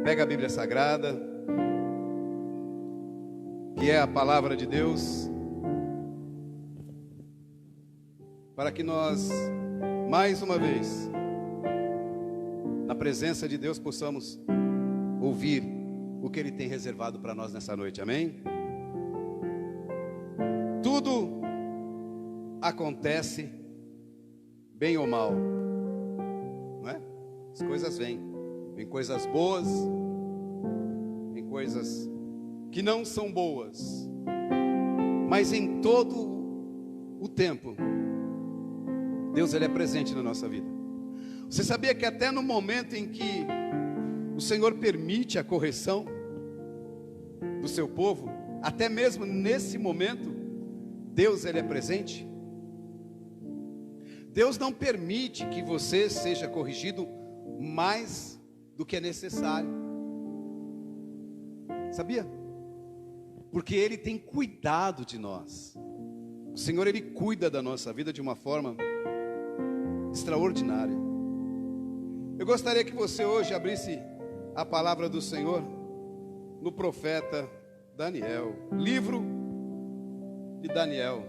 Pega a Bíblia Sagrada, que é a palavra de Deus, para que nós, mais uma vez, na presença de Deus, possamos ouvir o que Ele tem reservado para nós nessa noite, amém? Tudo acontece, bem ou mal, não é? As coisas vêm coisas boas, vêm coisas que não são boas, mas em todo o tempo, Deus Ele é presente na nossa vida. Você sabia que até no momento em que o Senhor permite a correção do seu povo, até mesmo nesse momento, Deus Ele é presente? Deus não permite que você seja corrigido mais do que é necessário. Sabia? Porque Ele tem cuidado de nós. O Senhor, Ele cuida da nossa vida de uma forma extraordinária. Eu gostaria que você hoje abrisse a palavra do Senhor no profeta Daniel, livro de Daniel.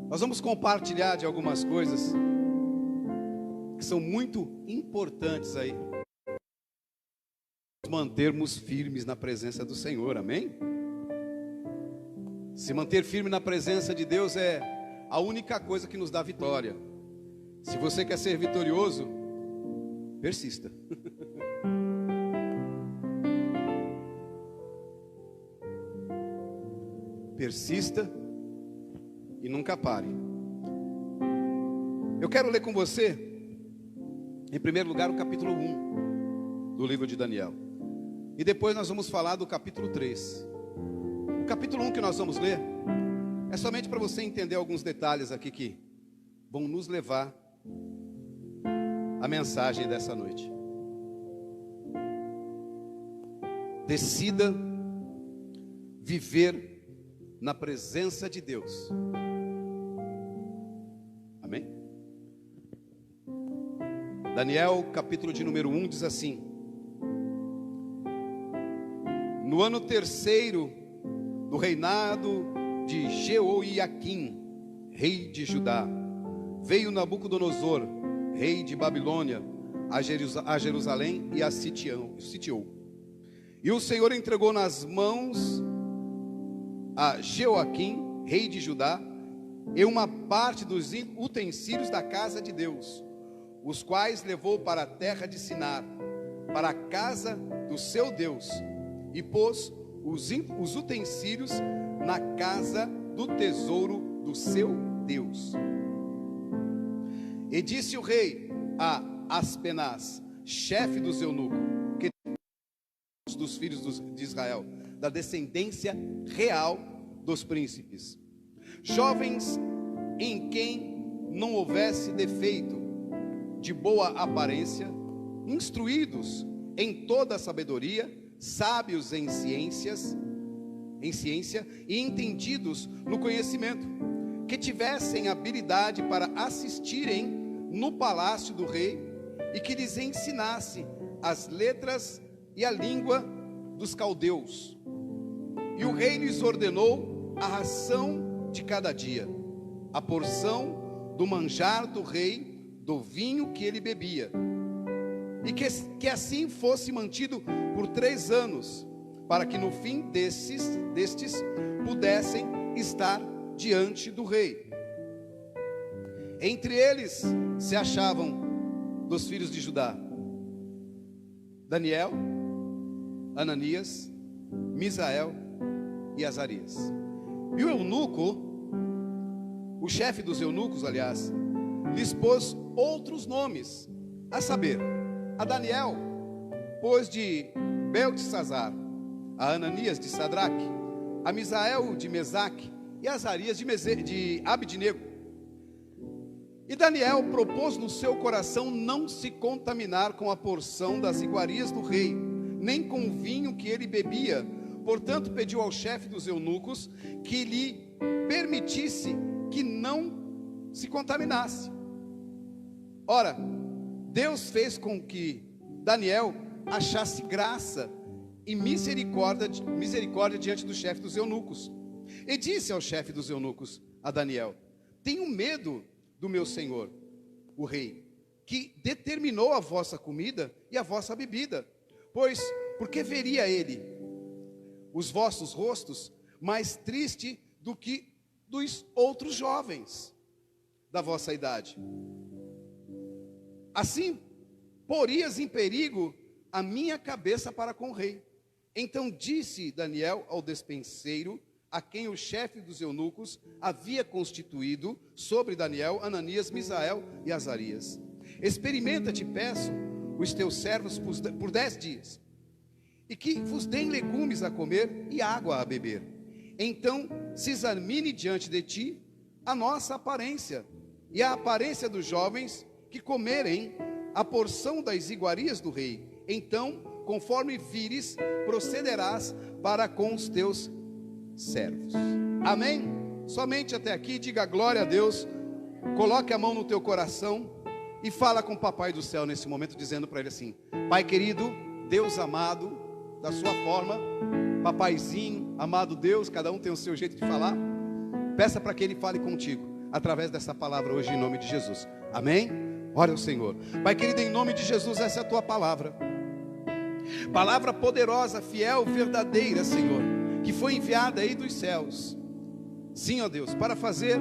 Nós vamos compartilhar de algumas coisas que são muito importantes aí, mantermos firmes na presença do Senhor, amém? Se manter firme na presença de Deus é a única coisa que nos dá vitória. Se você quer ser vitorioso, persista. Persista e nunca pare. Eu quero ler com você, em primeiro lugar, o capítulo 1 do livro de Daniel. E depois nós vamos falar do capítulo 3. O capítulo 1 que nós vamos ler é somente para você entender alguns detalhes aqui que vão nos levar à mensagem dessa noite. Decida viver na presença de Deus. Amém? Daniel, capítulo de número 1, diz assim: no ano terceiro do reinado de Jeoiaquim, rei de Judá, veio Nabucodonosor, rei de Babilônia, a Jerusalém e a sitiou. E o Senhor entregou nas mãos a Jeoaquim, rei de Judá, e uma parte dos utensílios da casa de Deus, os quais levou para a terra de Sinar, para a casa do seu Deus, e pôs os utensílios na casa do tesouro do seu Deus. E disse o rei a Aspenaz, chefe dos eunucos, que dos filhos de Israel, da descendência real dos príncipes, jovens em quem não houvesse defeito, de boa aparência, instruídos em toda a sabedoria, sábios em ciência e entendidos no conhecimento, que tivessem habilidade para assistirem no palácio do rei e que lhes ensinasse as letras e a língua dos caldeus. E o rei lhes ordenou a ração de cada dia, a porção do manjar do rei, do vinho que ele bebia, e que assim fosse mantido por 3 anos, para que no fim destes pudessem estar diante do rei. Entre eles se achavam dos filhos de Judá Daniel, Ananias, Misael e Azarias. E o eunuco, o chefe dos eunucos, aliás, lhes pôs outros nomes, a saber, a Daniel pôs de Beltesazar, a Ananias de Sadraque, a Misael de Mesaque e a Azarias de Abidnego. E Daniel propôs no seu coração não se contaminar com a porção das iguarias do rei, nem com o vinho que ele bebia. Portanto, pediu ao chefe dos eunucos que lhe permitisse que não se contaminasse. Ora, Deus fez com que Daniel achasse graça e misericórdia diante do chefe dos eunucos. E disse ao chefe dos eunucos, a Daniel: tenho medo do meu senhor, o rei, que determinou a vossa comida e a vossa bebida, porque veria ele os vossos rostos mais triste do que dos outros jovens da vossa idade. Assim, porias em perigo a minha cabeça para com o rei. Então disse Daniel ao despenseiro, a quem o chefe dos eunucos havia constituído sobre Daniel, Ananias, Misael e Azarias: experimenta, te peço, os teus servos por 10 dias, e que vos deem legumes a comer e água a beber. Então se examine diante de ti a nossa aparência e a aparência dos jovens que comerem a porção das iguarias do rei. Então, conforme vires, procederás para com os teus servos. Amém? Somente até aqui. Diga glória a Deus. Coloque a mão no teu coração e fala com o papai do céu nesse momento, dizendo para ele assim: Pai querido, Deus amado, da sua forma, papaizinho, amado Deus, cada um tem o seu jeito de falar. Peça para que ele fale contigo através dessa palavra hoje, em nome de Jesus. Amém? Ore ao Senhor. Pai querido, em nome de Jesus, essa é a tua palavra, palavra poderosa, fiel, verdadeira, Senhor, que foi enviada aí dos céus. Sim, ó Deus, para fazer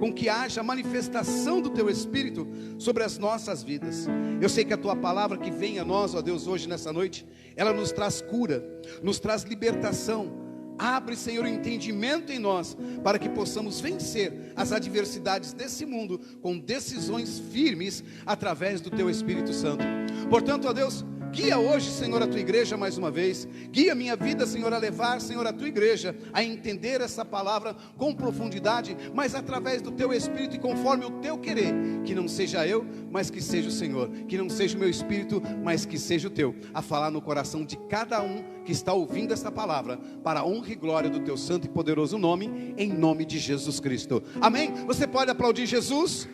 com que haja manifestação do teu Espírito sobre as nossas vidas. Eu sei que a tua palavra que vem a nós, ó Deus, hoje nessa noite, ela nos traz cura, nos traz libertação. Abre, Senhor, o entendimento em nós, para que possamos vencer as adversidades desse mundo com decisões firmes, através do teu Espírito Santo. Portanto, ó Deus, guia hoje, Senhor, a tua igreja mais uma vez. Guia minha vida, Senhor, a levar, Senhor, a tua igreja a entender essa palavra com profundidade, mas através do teu Espírito e conforme o teu querer. Que não seja eu, mas que seja o Senhor. Que não seja o meu espírito, mas que seja o teu, a falar no coração de cada um que está ouvindo essa palavra, para a honra e glória do teu santo e poderoso nome, em nome de Jesus Cristo. Amém? Você pode aplaudir Jesus?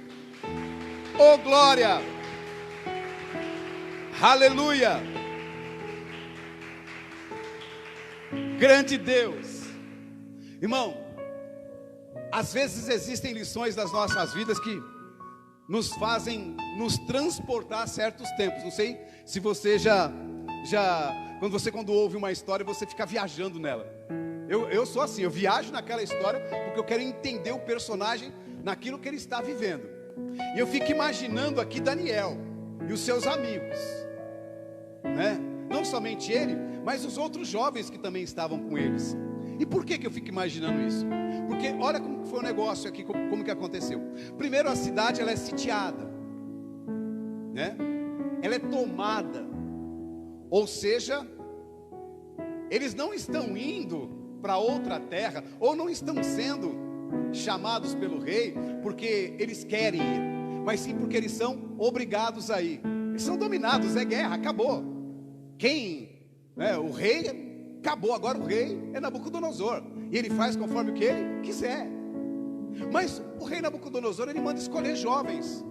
Oh, glória! Aleluia! Grande Deus! Irmão, às vezes existem lições das nossas vidas que nos fazem nos transportar a certos tempos. Não sei se você quando ouve uma história, você fica viajando nela. Eu sou assim, eu viajo naquela história porque eu quero entender o personagem naquilo que ele está vivendo. E eu fico imaginando aqui Daniel e os seus amigos, né? Não somente ele, mas os outros jovens que também estavam com eles. E por que eu fico imaginando isso? Porque olha como foi o negócio aqui, como que aconteceu. Primeiro, a cidade, ela é sitiada, né? Ela é tomada. Ou seja, eles não estão indo para outra terra, ou não estão sendo chamados pelo rei porque eles querem ir, mas sim porque eles são obrigados a ir. Eles são dominados, é guerra, acabou. O rei, acabou, agora o rei é Nabucodonosor, e ele faz conforme o que ele quiser. Mas o rei Nabucodonosor, ele manda escolher jovens,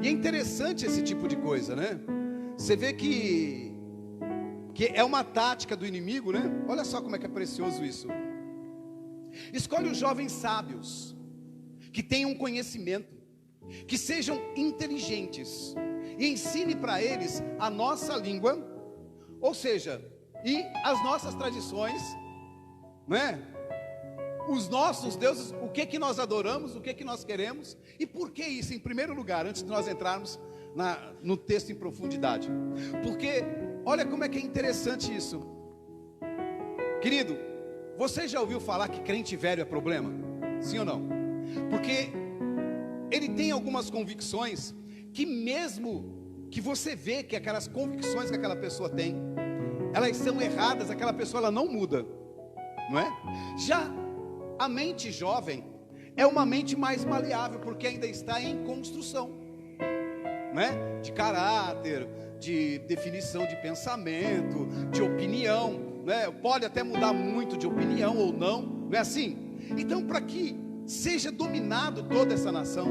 e é interessante esse tipo de coisa, né? Você vê que é uma tática do inimigo, né? Olha só como é que é precioso isso. Escolhe os jovens sábios, que tenham conhecimento, que sejam inteligentes, e ensine para eles a nossa língua, ou seja, e as nossas tradições, né? Os nossos deuses, o que nós adoramos, o que nós queremos, e por que isso, em primeiro lugar, antes de nós entrarmos no texto em profundidade. Porque olha como é que é interessante isso. Querido, você já ouviu falar que crente velho é problema? Sim ou não? Porque ele tem algumas convicções que, mesmo que você vê que aquelas convicções que aquela pessoa tem, elas são erradas, aquela pessoa ela não muda, não é? Já a mente jovem é uma mente mais maleável, porque ainda está em construção, né? De caráter, de definição de pensamento, de opinião, né? Pode até mudar muito de opinião ou não, não é assim? Então, para que seja dominado toda essa nação,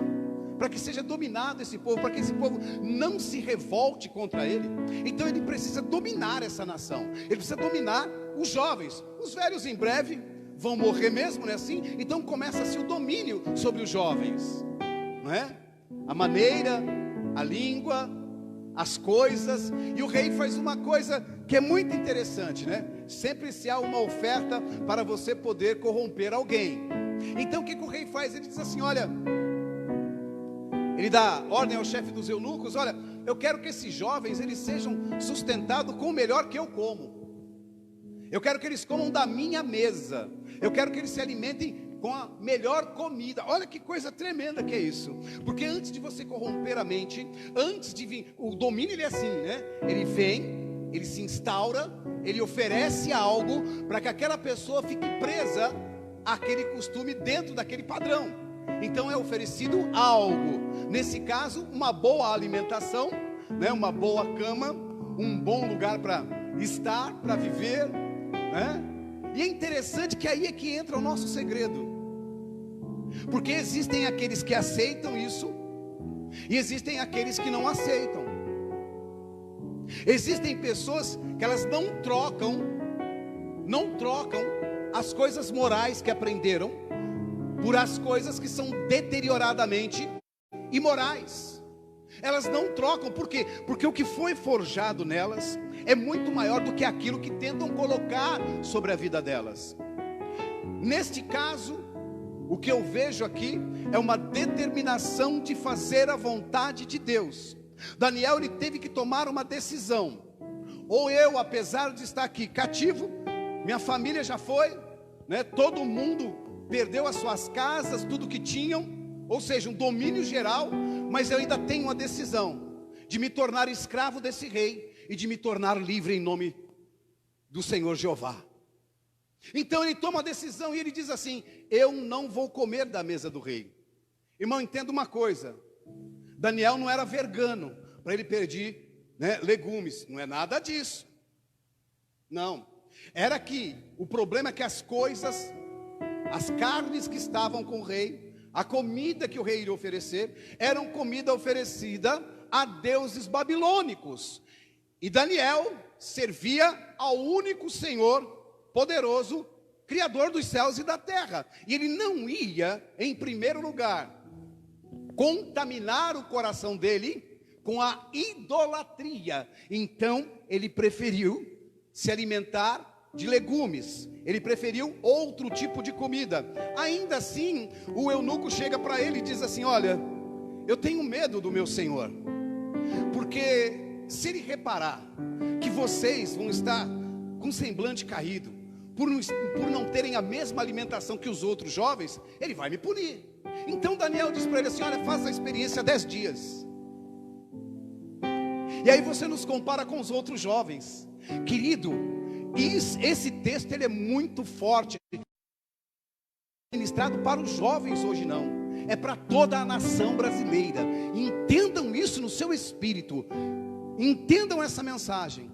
para que seja dominado esse povo, para que esse povo não se revolte contra ele. Então ele precisa dominar essa nação, ele precisa dominar os jovens. Os velhos em breve vão morrer mesmo, não é assim? Então começa-se o domínio sobre os jovens, não é? A maneira, a língua, as coisas. E o rei faz uma coisa que é muito interessante, né? Sempre se há uma oferta para você poder corromper alguém. Então o que o rei faz? Ele diz assim, olha, ele dá ordem ao chefe dos eunucos, olha, eu quero que esses jovens, eles sejam sustentados com o melhor que eu como. Eu quero que eles comam da minha mesa. Eu quero que eles se alimentem com a melhor comida. Olha que coisa tremenda que é isso. Porque antes de você corromper a mente, antes de vir, o domínio ele é assim, né? Ele vem, ele se instaura, ele oferece algo para que aquela pessoa fique presa àquele costume dentro daquele padrão. Então é oferecido algo. Nesse caso, uma boa alimentação, né? Uma boa cama, um bom lugar para estar, para viver, né? E é interessante que aí é que entra o nosso segredo, porque existem aqueles que aceitam isso, e existem aqueles que não aceitam. Existem pessoas que elas não trocam as coisas morais que aprenderam, por as coisas que são deterioradamente imorais. Elas não trocam, por quê? Porque o que foi forjado nelas é muito maior do que aquilo que tentam colocar sobre a vida delas. Neste caso, o que eu vejo aqui é uma determinação de fazer a vontade de Deus. Daniel, ele teve que tomar uma decisão. Ou eu, apesar de estar aqui cativo, minha família já foi, né? Todo mundo perdeu as suas casas, tudo que tinham, ou seja, um domínio geral, mas eu ainda tenho uma decisão de me tornar escravo desse rei e de me tornar livre em nome do Senhor Jeová. Então ele toma a decisão e ele diz assim: eu não vou comer da mesa do rei. Irmão, entenda uma coisa, Daniel não era vegano para ele pedir, né, legumes, não é nada disso. Não, era que o problema é que as coisas, as carnes que estavam com o rei, a comida que o rei iria oferecer, eram comida oferecida a deuses babilônicos. E Daniel servia ao único Senhor poderoso, Criador dos céus e da terra. E ele não ia, em primeiro lugar, contaminar o coração dele com a idolatria. Então ele preferiu se alimentar de legumes, ele preferiu outro tipo de comida. Ainda assim, o eunuco chega para ele e diz assim: olha, eu tenho medo do meu senhor, porque se ele reparar que vocês vão estar com semblante caído, por não terem a mesma alimentação que os outros jovens, ele vai me punir. Então Daniel diz para ele assim: olha, faça a experiência 10 dias, e aí você nos compara com os outros jovens. Querido, esse texto ele é muito forte, ministrado para os jovens hoje não, é para toda a nação brasileira. Entendam isso no seu espírito, entendam essa mensagem.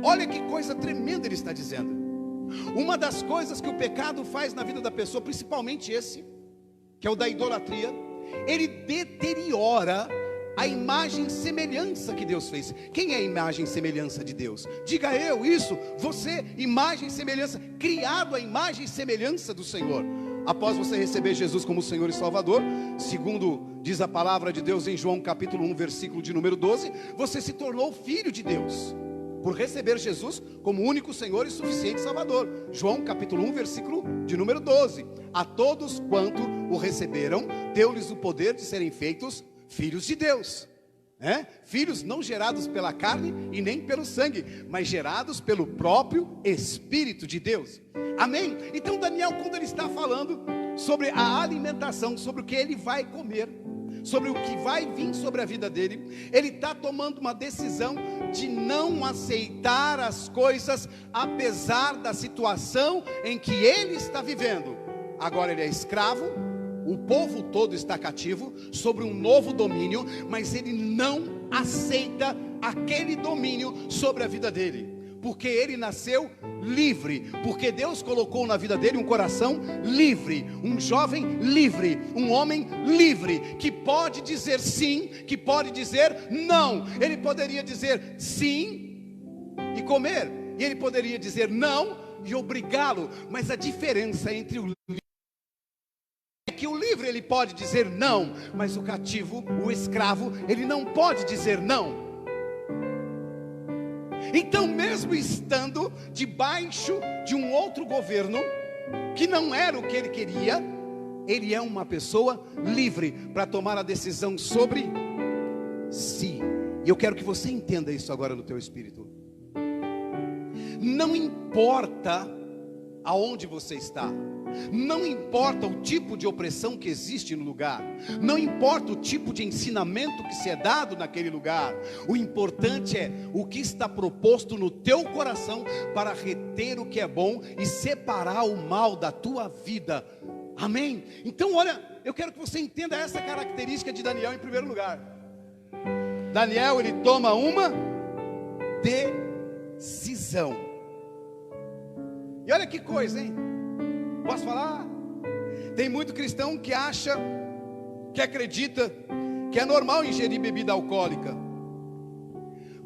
Olha que coisa tremenda ele está dizendo. Uma das coisas que o pecado faz na vida da pessoa, principalmente esse, que é o da idolatria, ele deteriora a imagem e semelhança que Deus fez. Quem é a imagem e semelhança de Deus? Diga eu, isso, você, imagem e semelhança, criado à imagem e semelhança do Senhor. Após você receber Jesus como Senhor e Salvador, segundo diz a palavra de Deus em João capítulo 1, versículo de número 12, você se tornou filho de Deus, por receber Jesus como único Senhor e suficiente Salvador. João capítulo 1, versículo de número 12. A todos quanto o receberam, deu-lhes o poder de serem feitos filhos de Deus, né? Filhos não gerados pela carne e nem pelo sangue, mas gerados pelo próprio Espírito de Deus. Amém? Então Daniel, quando ele está falando sobre a alimentação, sobre o que ele vai comer, sobre o que vai vir sobre a vida dele, ele está tomando uma decisão de não aceitar as coisas, apesar da situação em que ele está vivendo. Agora ele é escravo, o povo todo está cativo, sobre um novo domínio, mas ele não aceita aquele domínio sobre a vida dele. porque ele nasceu livre, porque Deus colocou na vida dele um coração livre, um jovem livre, um homem livre, que pode dizer sim, que pode dizer não. Ele poderia dizer sim e comer, e ele poderia dizer não e obrigá-lo, mas a diferença entre o livre é que o livre ele pode dizer não, mas o cativo, o escravo, ele não pode dizer não. Então, mesmo estando debaixo de um outro governo, que não era o que ele queria, ele é uma pessoa livre para tomar a decisão sobre si. E eu quero que você entenda isso agora no teu espírito. Não importa aonde você está, não importa o tipo de opressão que existe no lugar, não importa o tipo de ensinamento que se é dado naquele lugar, o importante é o que está proposto no teu coração para reter o que é bom e separar o mal da tua vida. Amém? Então olha, eu quero que você entenda essa característica de Daniel em primeiro lugar. Daniel, ele toma uma decisão. E olha que coisa, hein? Posso falar? Tem muito cristão que acha, que acredita que é normal ingerir bebida alcoólica,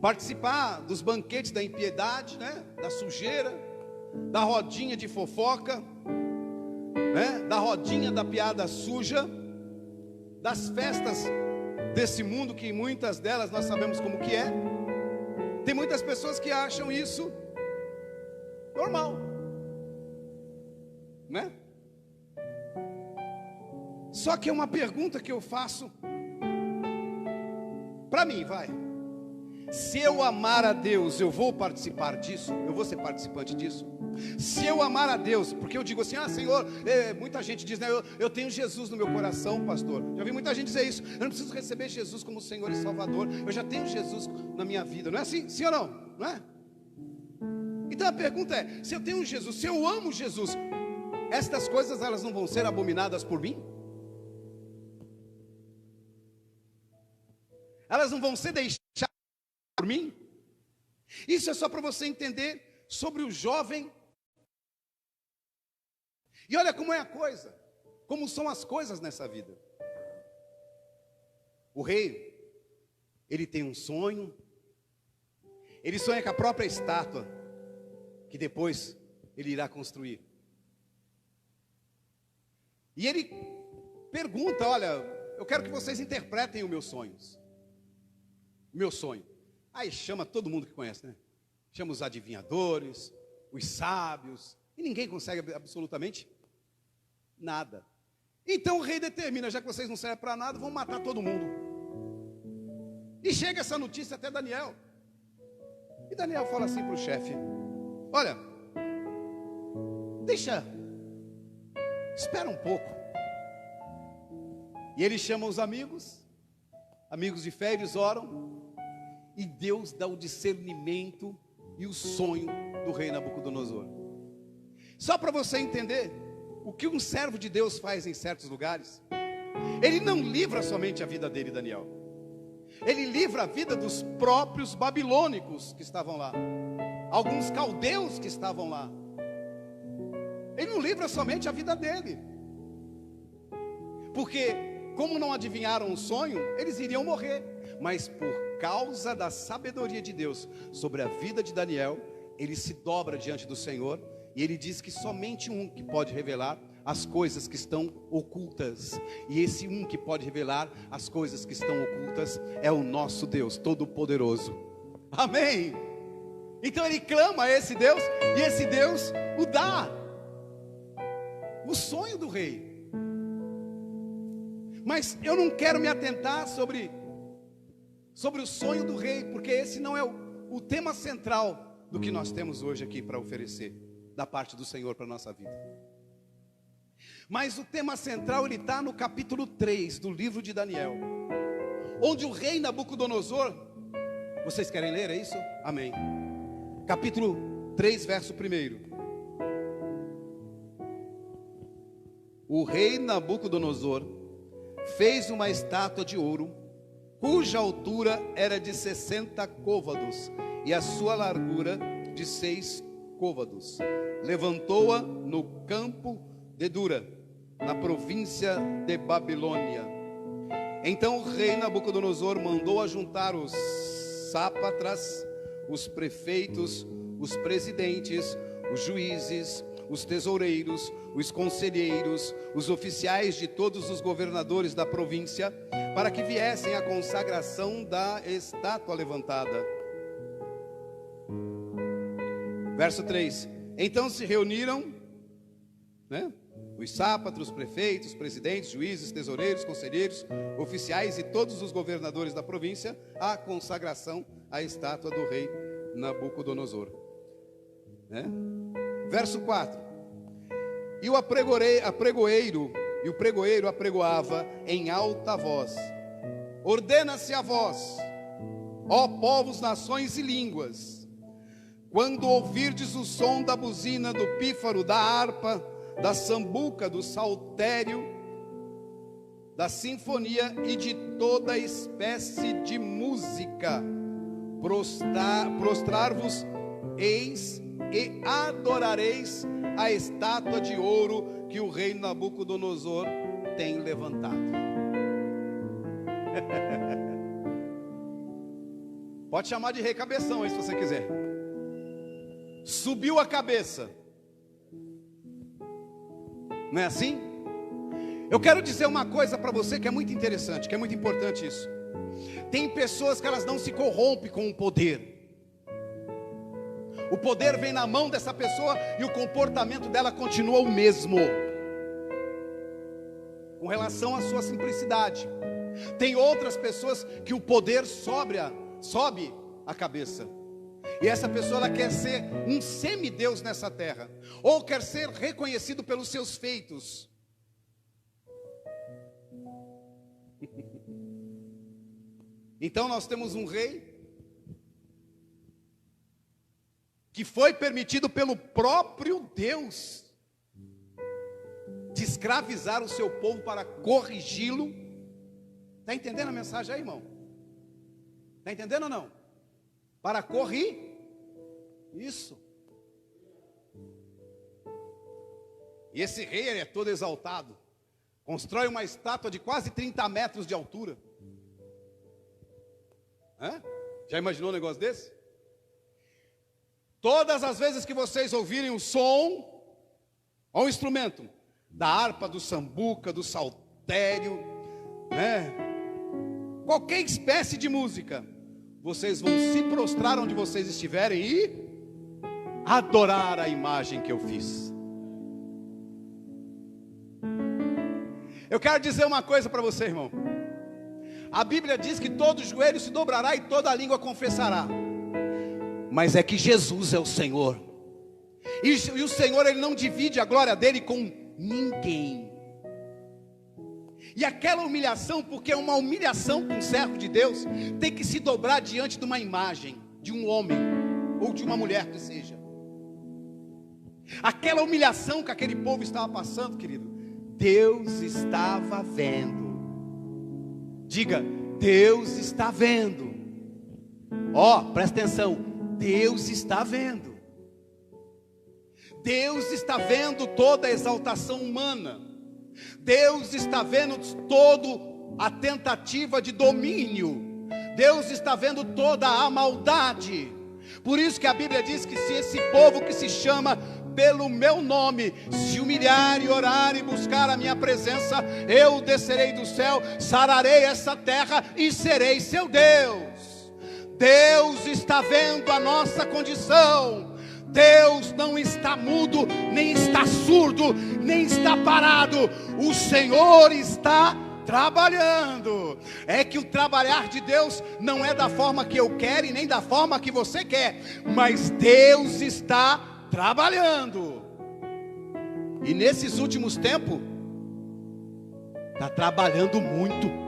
participar dos banquetes da impiedade, né? Da sujeira, da rodinha de fofoca, né? Da rodinha da piada suja, das festas desse mundo, que muitas delas nós sabemos como que é. Tem muitas pessoas que acham isso normal, né? Só que é uma pergunta que eu faço para mim, vai. Se eu amar a Deus, eu vou participar disso? Eu vou ser participante disso? Se eu amar a Deus, porque eu digo assim, Senhor, muita gente diz, né, eu tenho Jesus no meu coração, pastor. Já vi muita gente dizer isso, eu não preciso receber Jesus como Senhor e Salvador, eu já tenho Jesus na minha vida. Não é assim? Sim ou não? Não é? Então a pergunta é, se eu tenho Jesus, se eu amo Jesus, estas coisas elas não vão ser abominadas por mim? Elas não vão ser deixadas por mim? Isso é só para você entender sobre o jovem. E olha como é a coisa, como são as coisas nessa vida. O rei, ele tem um sonho, ele sonha com a própria estátua, que depois ele irá construir. E ele pergunta, olha, eu quero que vocês interpretem os meus sonhos. Meu sonho. Aí chama todo mundo que conhece, né? Chama os adivinhadores, os sábios, e ninguém consegue absolutamente nada. Então o rei determina, já que vocês não servem para nada, vão matar todo mundo. E chega essa notícia até Daniel. E Daniel fala assim para o chefe, olha, espera um pouco. E ele chama os amigos de fé, eles oram, e Deus dá o discernimento e o sonho do rei Nabucodonosor. Só para você entender o que um servo de Deus faz em certos lugares, ele não livra somente a vida dele, Daniel, ele livra a vida dos próprios babilônicos que estavam lá, alguns caldeus que estavam lá. Ele não livra somente a vida dele, porque como não adivinharam o sonho, eles iriam morrer. Mas por causa da sabedoria de Deus sobre a vida de Daniel, ele se dobra diante do Senhor, e ele diz que somente um que pode revelar as coisas que estão ocultas, e esse um que pode revelar as coisas que estão ocultas é o nosso Deus Todo-Poderoso. Amém? Então ele clama a esse Deus, e esse Deus o dá o sonho do rei. Mas eu não quero me atentar sobre o sonho do rei, porque esse não é o tema central do que nós temos hoje aqui para oferecer, da parte do Senhor para a nossa vida. Mas o tema central, ele está no capítulo 3 do livro de Daniel, onde o rei Nabucodonosor, vocês querem ler, é isso? Amém. Capítulo 3, verso 1. O rei Nabucodonosor fez uma estátua de ouro, cuja altura era de 60 côvados, e a sua largura de 6 côvados. Levantou-a no campo de Dura, na província de Babilônia. Então o rei Nabucodonosor mandou ajuntar os sátrapas, os prefeitos, os presidentes, os juízes, os tesoureiros, os conselheiros, os oficiais de todos os governadores da província, para que viessem à consagração da estátua levantada. Verso 3: Então se reuniram, os sátrapas, prefeitos, presidentes, juízes, tesoureiros, conselheiros, oficiais e todos os governadores da província, à consagração à estátua do rei Nabucodonosor. Verso 4: E o pregoeiro apregoava em alta voz: Ordena-se a vós, ó povos, nações e línguas, quando ouvirdes o som da buzina, do pífaro, da harpa, da sambuca, do saltério, da sinfonia e de toda espécie de música, prostrar-vos eis e adorareis a estátua de ouro que o rei Nabucodonosor tem levantado. Pode chamar de rei cabeção aí se você quiser. Subiu a cabeça. Não é assim? Eu quero dizer uma coisa para você que é muito interessante, que é muito importante isso. Tem pessoas que elas não se corrompem com o poder. O poder vem na mão dessa pessoa e o comportamento dela continua o mesmo, com relação à sua simplicidade. Tem outras pessoas que o poder sobe a cabeça. E essa pessoa ela quer ser um semideus nessa terra, ou quer ser reconhecido pelos seus feitos. Então nós temos um rei que foi permitido pelo próprio Deus de escravizar o seu povo para corrigi-lo. Está entendendo a mensagem aí, irmão? Está entendendo ou não? Para corrigir isso. E esse rei, ele é todo exaltado, constrói uma estátua de quase 30 metros de altura. Já imaginou um negócio desse? Todas as vezes que vocês ouvirem o som, ou o instrumento, da harpa, do sambuca, do saltério, qualquer espécie de música, vocês vão se prostrar onde vocês estiverem e adorar a imagem que eu fiz. Eu quero dizer uma coisa para você, irmão. A Bíblia diz que todo joelho se dobrará e toda língua confessará. Mas é que Jesus é o Senhor. E o Senhor, Ele não divide a glória dEle com ninguém. E aquela humilhação, porque é uma humilhação para um servo de Deus, tem que se dobrar diante de uma imagem, de um homem, ou de uma mulher que seja. Aquela humilhação que aquele povo estava passando, querido, Deus estava vendo. Diga, Deus está vendo. Presta atenção, Deus está vendo. Deus está vendo toda a exaltação humana. Deus está vendo toda a tentativa de domínio. Deus está vendo toda a maldade. Por isso que a Bíblia diz que se esse povo que se chama pelo meu nome se humilhar e orar e buscar a minha presença, eu descerei do céu, sararei essa terra e serei seu Deus. Deus está vendo a nossa condição. Deus não está mudo, nem está surdo, nem está parado. O Senhor está trabalhando. É que o trabalhar de Deus não é da forma que eu quero e nem da forma que você quer, mas Deus está trabalhando. E nesses últimos tempos está trabalhando muito.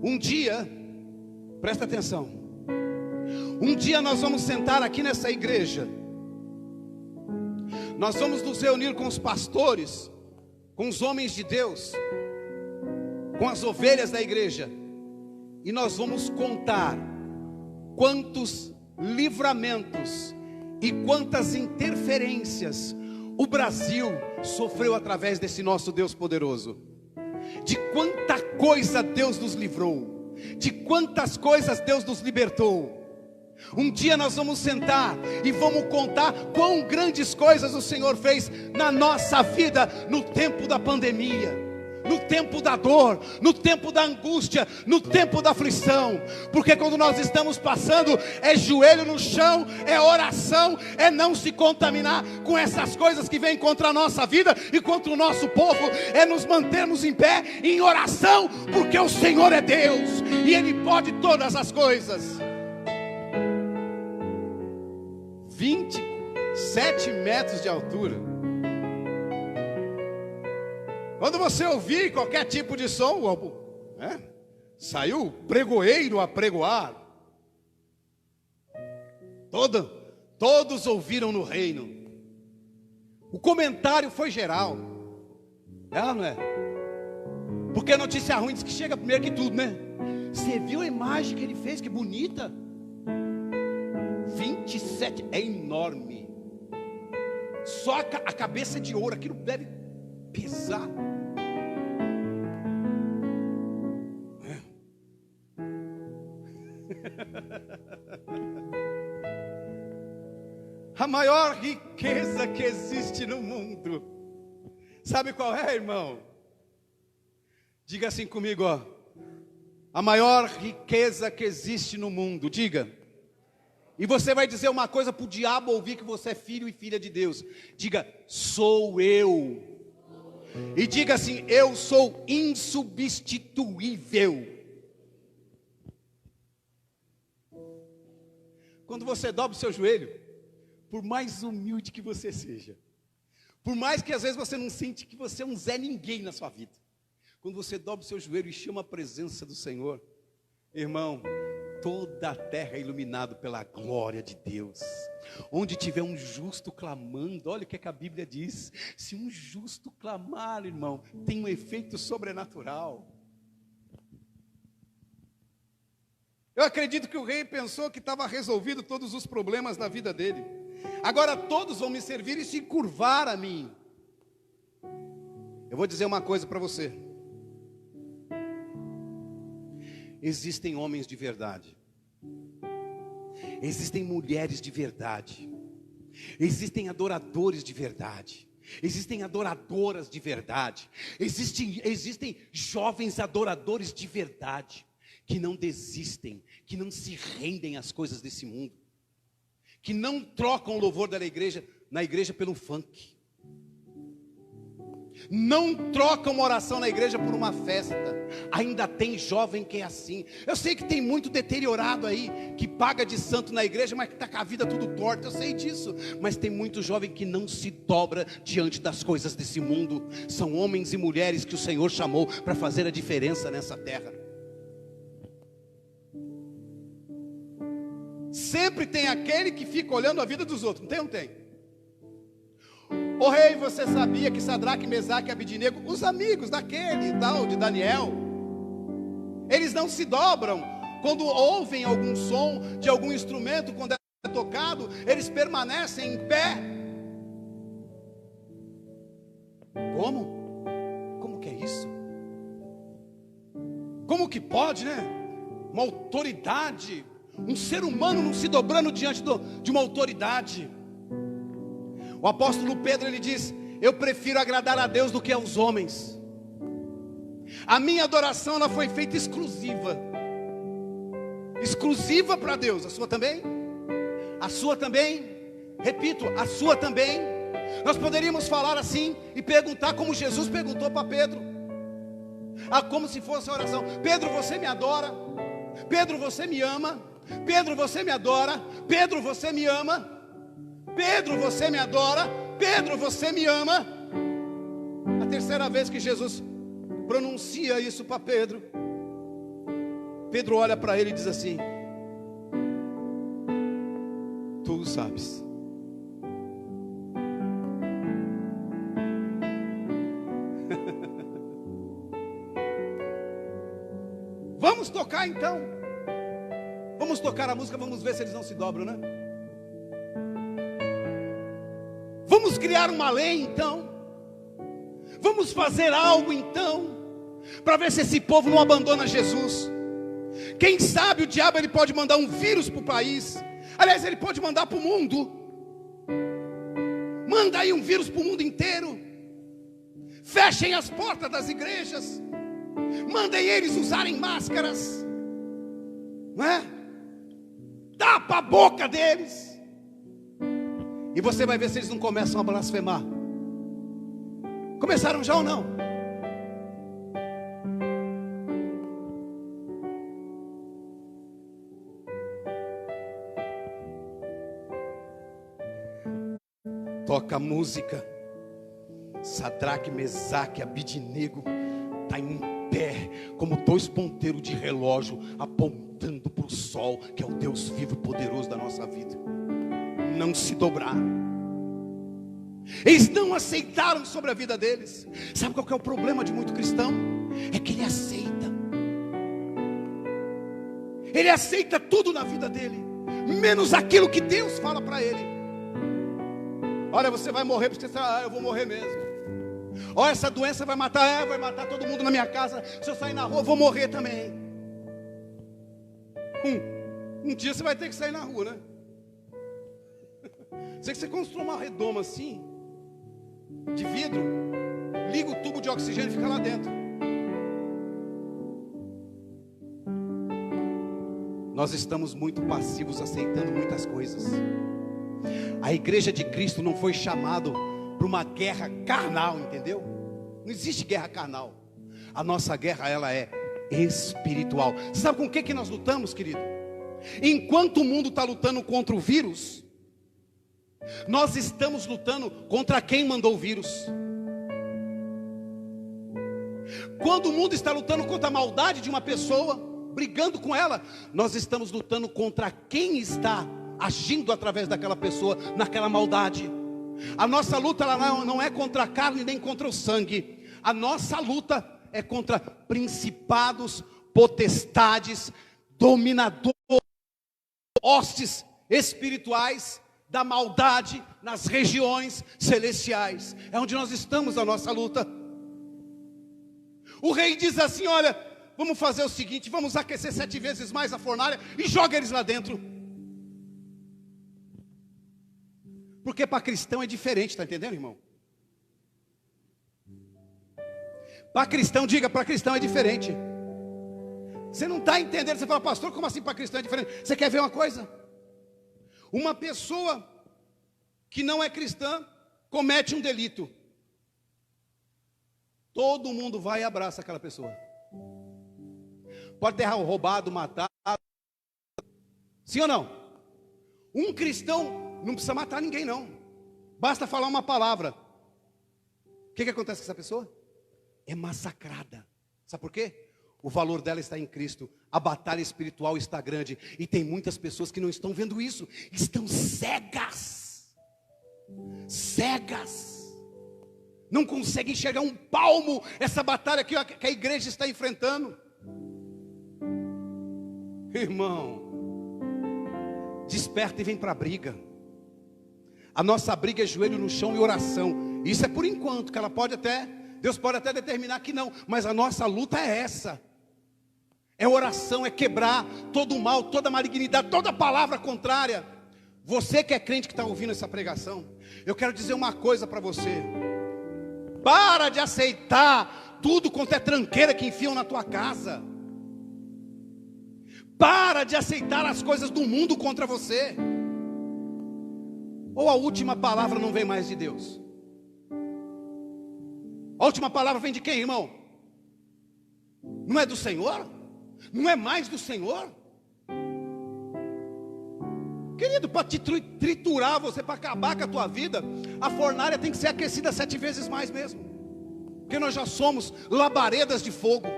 Um dia, presta atenção, um dia nós vamos sentar aqui nessa igreja, nós vamos nos reunir com os pastores, com os homens de Deus, com as ovelhas da igreja, e nós vamos contar quantos livramentos e quantas interferências o Brasil sofreu através desse nosso Deus poderoso. De quanta coisa Deus nos livrou, de quantas coisas Deus nos libertou. Um dia nós vamos sentar e vamos contar quão grandes coisas o Senhor fez na nossa vida no tempo da pandemia, no tempo da dor, no tempo da angústia, no tempo da aflição. Porque quando nós estamos passando, é joelho no chão, é oração, é não se contaminar com essas coisas que vêm contra a nossa vida e contra o nosso povo, é nos mantermos em pé, em oração, porque o Senhor é Deus e Ele pode todas as coisas. 27 metros de altura. Quando você ouvir qualquer tipo de som, saiu pregoeiro a pregoar. Todos ouviram no reino. O comentário foi geral. Não é? Porque a notícia ruim diz que chega primeiro que tudo, né? Você viu a imagem que ele fez? Que bonita. 27, é enorme. Só a cabeça de ouro, aquilo deve pesar. A maior riqueza que existe no mundo, sabe qual é, irmão? Diga assim comigo, ó. A maior riqueza que existe no mundo, diga. E você vai dizer uma coisa para o diabo ouvir, que você é filho e filha de Deus. Diga, sou eu. E diga assim, eu sou insubstituível. Quando você dobra o seu joelho, por mais humilde que você seja, por mais que às vezes você não sente que você é um Zé Ninguém na sua vida, quando você dobra o seu joelho e chama a presença do Senhor, irmão, toda a terra é iluminada pela glória de Deus. Onde tiver um justo clamando, olha o que a Bíblia diz, se um justo clamar, irmão, tem um efeito sobrenatural. Eu acredito que o rei pensou que estava resolvido todos os problemas da vida dele. Agora todos vão me servir e se curvar a mim. Eu vou dizer uma coisa para você. Existem homens de verdade. Existem mulheres de verdade. Existem adoradores de verdade. Existem adoradoras de verdade. Existem jovens adoradores de verdade, que não desistem, que não se rendem às coisas desse mundo, que não trocam o louvor na igreja pelo funk, não trocam uma oração na igreja por uma festa. Ainda tem jovem que é assim. Eu sei que tem muito deteriorado aí, que paga de santo na igreja, mas que está com a vida tudo torta, eu sei disso. Mas tem muito jovem que não se dobra diante das coisas desse mundo. São homens e mulheres que o Senhor chamou para fazer a diferença nessa terra. Sempre tem aquele que fica olhando a vida dos outros, não tem ou não tem? Ô rei, você sabia que Sadraque, Mesaque e Abidnego, os amigos daquele tal de Daniel, eles não se dobram quando ouvem algum som de algum instrumento, quando é tocado, eles permanecem em pé. Como que é isso? Como que pode, né? Uma autoridade, um ser humano não se dobrando diante de uma autoridade. O apóstolo Pedro, ele diz: eu prefiro agradar a Deus do que aos homens. A minha adoração, ela foi feita exclusiva para Deus. A sua também? A sua também? Repito, a sua também? Nós poderíamos falar assim e perguntar como Jesus perguntou para Pedro, como se fosse a oração: Pedro, você me adora? Pedro, você me ama? Pedro, você me adora? Pedro, você me ama? Pedro, você me adora? Pedro, você me ama? A terceira vez que Jesus pronuncia isso para Pedro, Pedro olha para ele e diz assim: tu o sabes. Vamos tocar então. Vamos tocar a música, vamos ver se eles não se dobram, né? Vamos criar uma lei então. Vamos fazer algo então, para ver se esse povo não abandona Jesus. Quem sabe o diabo ele pode mandar um vírus para o país. Aliás, ele pode mandar para o mundo. Manda aí um vírus para o mundo inteiro. Fechem as portas das igrejas. Mandem eles usarem máscaras, não é? Tapa a boca deles. E você vai ver se eles não começam a blasfemar. Começaram já ou não? Toca a música. Sadraque, Mesaque, Abidnego está em pé, como dois ponteiros de relógio, apontando para o sol, que é o Deus vivo e poderoso da nossa vida. Não se dobrar. Eles não aceitaram sobre a vida deles. Sabe qual que é o problema de muito cristão? É que ele aceita. Ele aceita tudo na vida dele, menos aquilo que Deus fala para ele. Olha, você vai morrer, porque você fala, eu vou morrer mesmo. Olha, essa doença vai matar todo mundo na minha casa. Se eu sair na rua, eu vou morrer também. Um dia você vai ter que sair na rua, né? Sei que você constrói uma redoma assim, de vidro, liga o tubo de oxigênio e fica lá dentro. Nós estamos muito passivos, aceitando muitas coisas. A igreja de Cristo não foi chamada para uma guerra carnal, entendeu? Não existe guerra carnal. A nossa guerra, ela é espiritual. Sabe com o que nós lutamos, querido? Enquanto o mundo está lutando contra o vírus, nós estamos lutando contra quem mandou o vírus. Quando o mundo está lutando contra a maldade de uma pessoa, brigando com ela, nós estamos lutando contra quem está agindo através daquela pessoa, naquela maldade. A nossa luta ela não é contra a carne nem contra o sangue. A nossa luta é contra principados, potestades, dominadores, hostes espirituais da maldade nas regiões celestiais. É onde nós estamos a nossa luta. O rei diz assim: olha, vamos fazer o seguinte, vamos aquecer 7 vezes mais a fornalha e joga eles lá dentro. Porque para cristão é diferente, está entendendo, irmão? Para cristão, diga, para cristão é diferente. Você não está entendendo, você fala, pastor, como assim para cristão é diferente? Você quer ver uma coisa? Uma pessoa que não é cristã comete um delito. Todo mundo vai e abraça aquela pessoa. Pode ter roubado, matado. Sim ou não? Um cristão não precisa matar ninguém, não. Basta falar uma palavra. O que acontece com essa pessoa? É massacrada. Sabe por quê? O valor dela está em Cristo. A batalha espiritual está grande. E tem muitas pessoas que não estão vendo isso. Estão cegas. Cegas. Não conseguem enxergar um palmo essa batalha que a igreja está enfrentando. Irmão, desperta e vem para a briga. A nossa briga é joelho no chão e oração. Isso é por enquanto, que Deus pode até determinar que não, mas a nossa luta é essa. É oração, é quebrar todo o mal, toda a malignidade, toda palavra contrária. Você que é crente que está ouvindo essa pregação, eu quero dizer uma coisa para você. Para de aceitar tudo quanto é tranqueira que enfiam na tua casa. Para de aceitar as coisas do mundo contra você. Ou a última palavra não vem mais de Deus? A última palavra vem de quem, irmão? Não é do Senhor? Não é mais do Senhor? Querido, para te triturar você, para acabar com a tua vida, a fornalha tem que ser aquecida 7 vezes mais mesmo. Porque nós já somos labaredas de fogo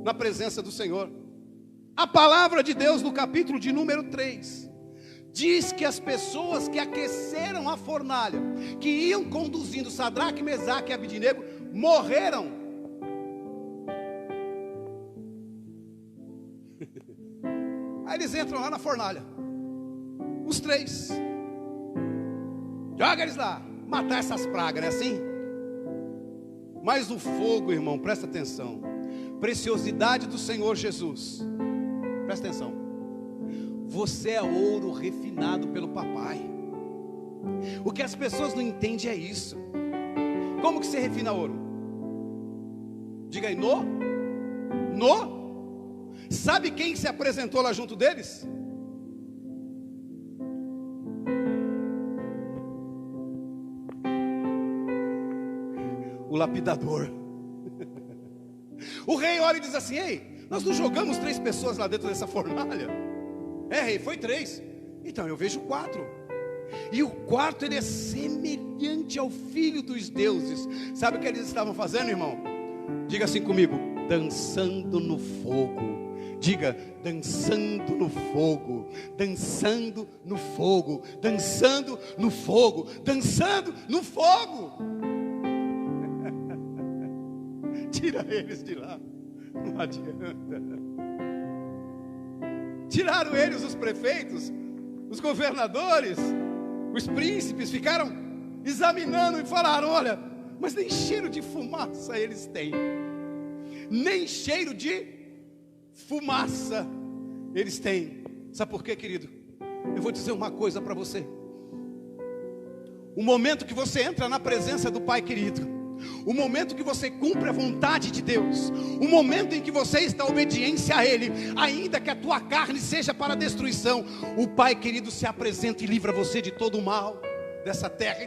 na presença do Senhor. A palavra de Deus no capítulo de número 3 diz que as pessoas que aqueceram a fornalha, que iam conduzindo Sadraque, Mesaque e Abidnego, morreram. Aí eles entram lá na fornalha, os 3. Joga eles lá, matar essas pragas, não é assim? Mas o fogo, irmão, presta atenção. Preciosidade do Senhor Jesus. Presta atenção. Você é ouro refinado pelo papai. O que as pessoas não entendem é isso. Como que se refina ouro? Diga aí, no? Sabe quem se apresentou lá junto deles? O lapidador. O rei olha e diz assim: ei, nós não jogamos 3 pessoas lá dentro dessa fornalha? É, rei, foi 3. Então eu vejo 4. E o quarto, ele é semelhante ao filho dos deuses. Sabe o que eles estavam fazendo, irmão? Diga assim comigo: dançando no fogo. Diga: dançando no fogo, dançando no fogo, dançando no fogo, dançando no fogo. Tira eles de lá, não adianta. Tiraram eles, os prefeitos, os governadores, os príncipes, ficaram examinando e falaram: olha, mas nem cheiro de fumaça eles têm. Nem cheiro de fumaça eles têm. Sabe por quê, querido? Eu vou dizer uma coisa para você. O momento que você entra na presença do Pai querido, o momento que você cumpre a vontade de Deus, o momento em que você está obediência a Ele, ainda que a tua carne seja para a destruição, o Pai querido se apresenta e livra você de todo o mal dessa terra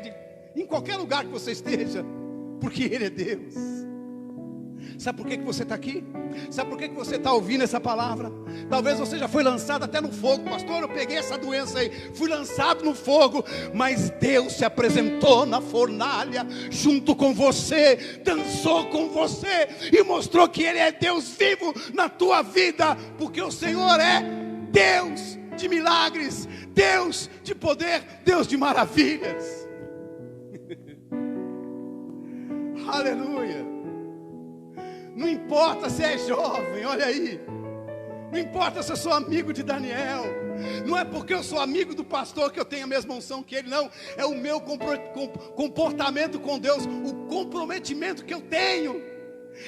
e em qualquer lugar que você esteja, porque Ele é Deus. Sabe por que você está aqui? Sabe por que você está ouvindo essa palavra? Talvez você já foi lançado até no fogo. Pastor, eu peguei essa doença aí, fui lançado no fogo, mas Deus se apresentou na fornalha junto com você, dançou com você e mostrou que Ele é Deus vivo na tua vida, porque o Senhor é Deus de milagres, Deus de poder, Deus de maravilhas. Aleluia. Não importa se é jovem, olha aí. Não importa se eu sou amigo de Daniel. Não é porque eu sou amigo do pastor que eu tenho a mesma unção que ele, não. É o meu comportamento com Deus, o comprometimento que eu tenho.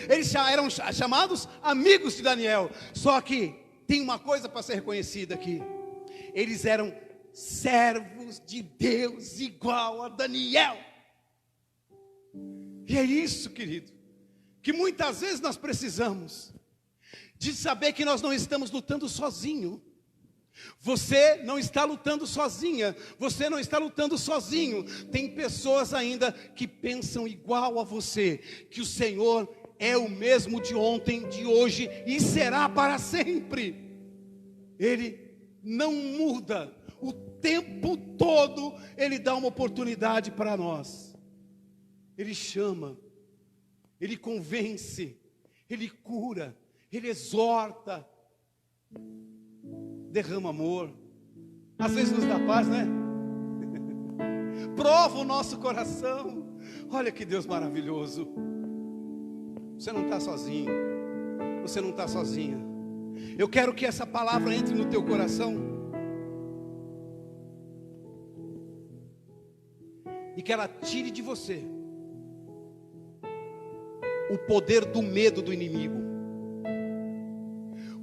Eles já eram chamados amigos de Daniel. Só que tem uma coisa para ser reconhecida aqui: eles eram servos de Deus igual a Daniel. E é isso, querido, que muitas vezes nós precisamos de saber que nós não estamos lutando sozinho. Você não está lutando sozinha, você não está lutando sozinho. Tem pessoas ainda que pensam igual a você, que o Senhor é o mesmo de ontem, de hoje e será para sempre. Ele não muda, o tempo todo Ele dá uma oportunidade para nós. Ele chama, Ele convence, Ele cura, Ele exorta, derrama amor, às vezes nos dá paz, né? Prova o nosso coração. Olha que Deus maravilhoso. Você não está sozinho, você não está sozinha. Eu quero que essa palavra entre no teu coração e que ela tire de você o poder do medo do inimigo,